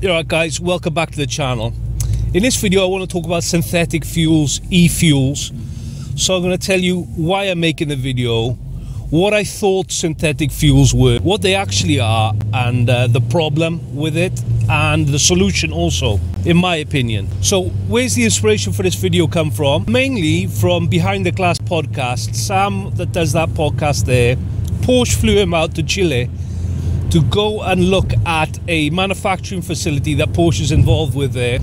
Alright guys, welcome back to the channel. In this video I want to talk about synthetic fuels, e-fuels. So I'm going to tell you why I'm making the video, what I thought synthetic fuels were, what they actually are, and the problem with it, and the solution also, in my opinion. So where's the inspiration for this video come from? Mainly from Behind the Glass podcast. Sam that does that podcast there, Porsche flew him out to Chile to go and look at a manufacturing facility that Porsche is involved with there.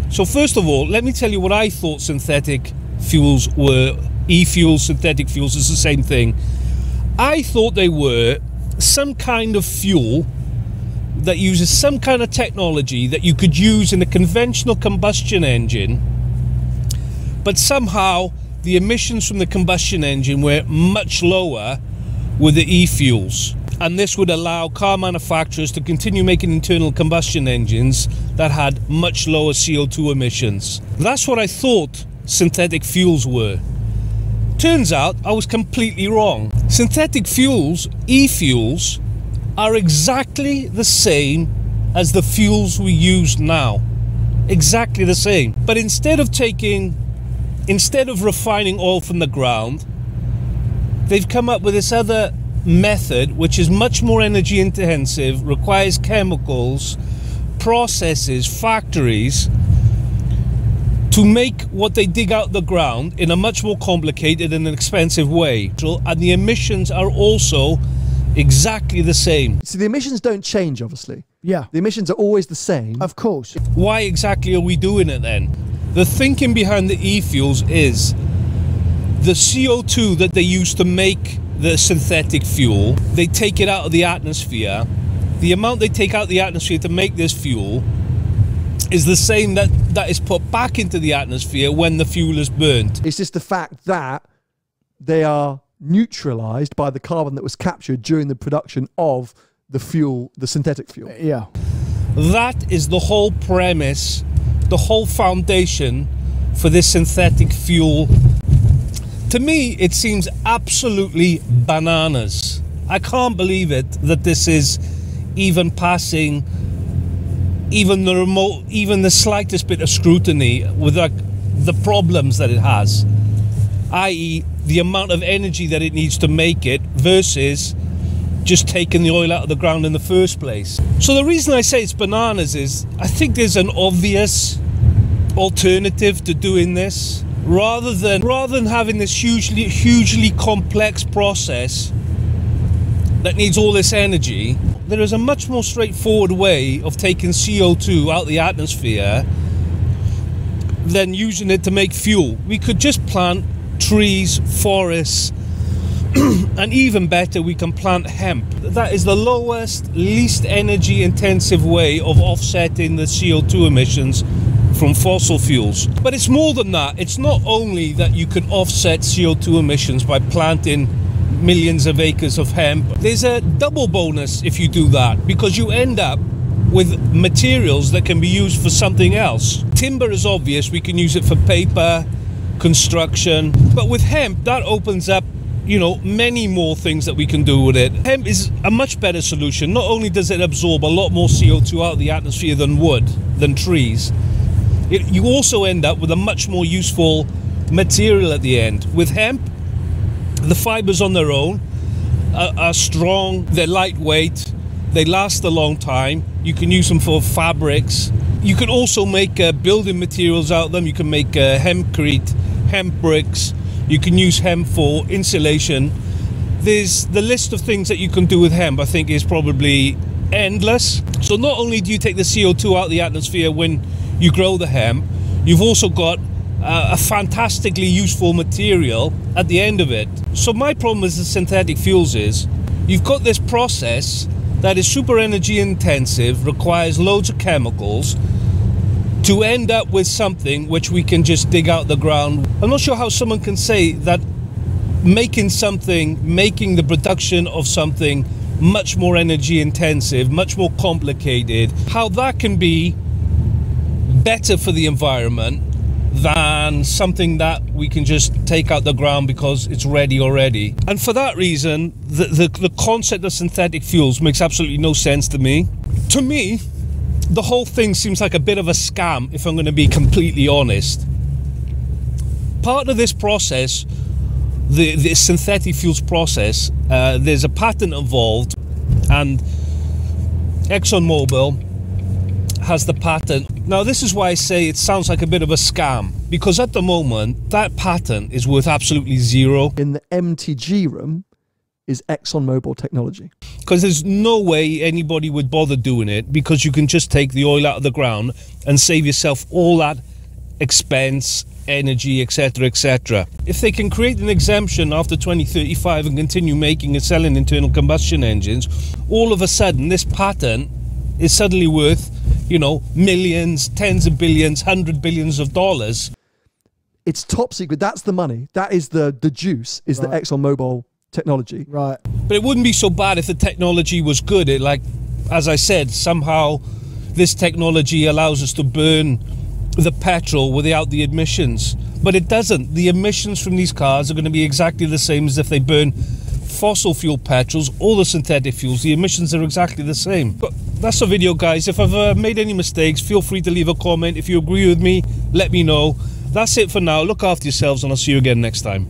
So first of all, let me tell you what I thought synthetic fuels were. E-fuels, synthetic fuels, is the same thing. I thought they were some kind of fuel that uses some kind of technology that you could use in a conventional combustion engine, but somehow the emissions from the combustion engine were much lower with the e-fuels. And this would allow car manufacturers to continue making internal combustion engines that had much lower CO2 emissions. That's what I thought synthetic fuels were. Turns out I was completely wrong. Synthetic fuels, e-fuels, are exactly the same as the fuels we use now. Exactly the same. But instead of refining oil from the ground, they've come up with this other method which is much more energy intensive, requires chemicals, processes, factories to make what they dig out the ground in a much more complicated and expensive way. And the emissions are also exactly the same. So the emissions don't change, obviously. Yeah. The emissions are always the same. Of course. Why exactly are we doing it then? The thinking behind the e-fuels is the CO2 that they use to make the synthetic fuel, they take it out of the atmosphere. The amount they take out of the atmosphere to make this fuel is the same that is put back into the atmosphere when the fuel is burnt. It's just the fact that they are neutralized by the carbon that was captured during the production of the fuel, the synthetic fuel. Yeah. That is the whole premise, the whole foundation for this synthetic fuel. To me, it seems absolutely bananas. I can't believe it that this is even passing even the slightest bit of scrutiny with the problems that it has, i.e. the amount of energy that it needs to make it versus just taking the oil out of the ground in the first place. So the reason I say it's bananas is I think there's an obvious alternative to doing this. Rather than having this hugely complex process that needs all this energy, there is a much more straightforward way of taking CO2 out of the atmosphere than using it to make fuel. We could just plant trees, forests, and even better, we can plant hemp. That is the lowest, least energy intensive way of offsetting the CO2 emissions from fossil fuels. But it's more than that. It's not only that you can offset CO2 emissions by planting millions of acres of hemp. There's a double bonus if you do that, because you end up with materials that can be used for something else. Timber is obvious, we can use it for paper, construction, but with hemp that opens up, you know, many more things that we can do with it. Hemp is a much better solution. Not only does it absorb a lot more CO2 out of the atmosphere than wood, than trees, you also end up with a much more useful material at the end. With hemp, the fibers on their own are strong, they're lightweight, they last a long time. You can use them for fabrics. You can also make building materials out of them. You can make hempcrete, hemp bricks. You can use hemp for insulation. There's the list of things that you can do with hemp, I think, is probably endless. So not only do you take the CO2 out of the atmosphere when you grow the hemp, you've also got a fantastically useful material at the end of it. So my problem with the synthetic fuels is you've got this process that is super energy intensive, requires loads of chemicals to end up with something which we can just dig out the ground. I'm not sure how someone can say that making the production of something much more energy intensive, much more complicated, how that can be better for the environment than something that we can just take out the ground because it's ready already. And for that reason, the concept of synthetic fuels makes absolutely no sense to me. To me, the whole thing seems like a bit of a scam, if I'm going to be completely honest. Part of this process, the synthetic fuels process, there's a patent involved, and ExxonMobil has the patent. Now, this is why I say it sounds like a bit of a scam, because at the moment, that patent is worth absolutely zero. In the MTG room is ExxonMobil technology. Because there's no way anybody would bother doing it, because you can just take the oil out of the ground and save yourself all that expense, energy, etc., etc. If they can create an exemption after 2035 and continue making and selling internal combustion engines, all of a sudden this patent is suddenly worth, you know, millions, tens of billions, $100 billion of dollars. It's top secret. That's the money. That is the juice, is the ExxonMobil technology. Right. But it wouldn't be so bad if the technology was good. It, like, as I said, somehow this technology allows us to burn the petrol without the emissions. But it doesn't. The emissions from these cars are going to be exactly the same as if they burn fossil fuel petrols or the synthetic fuels. The emissions are exactly the same. But that's the video, guys. If I've made any mistakes, feel free to leave a comment. If you agree with me, let me know. That's it for now. Look after yourselves, and I'll see you again next time.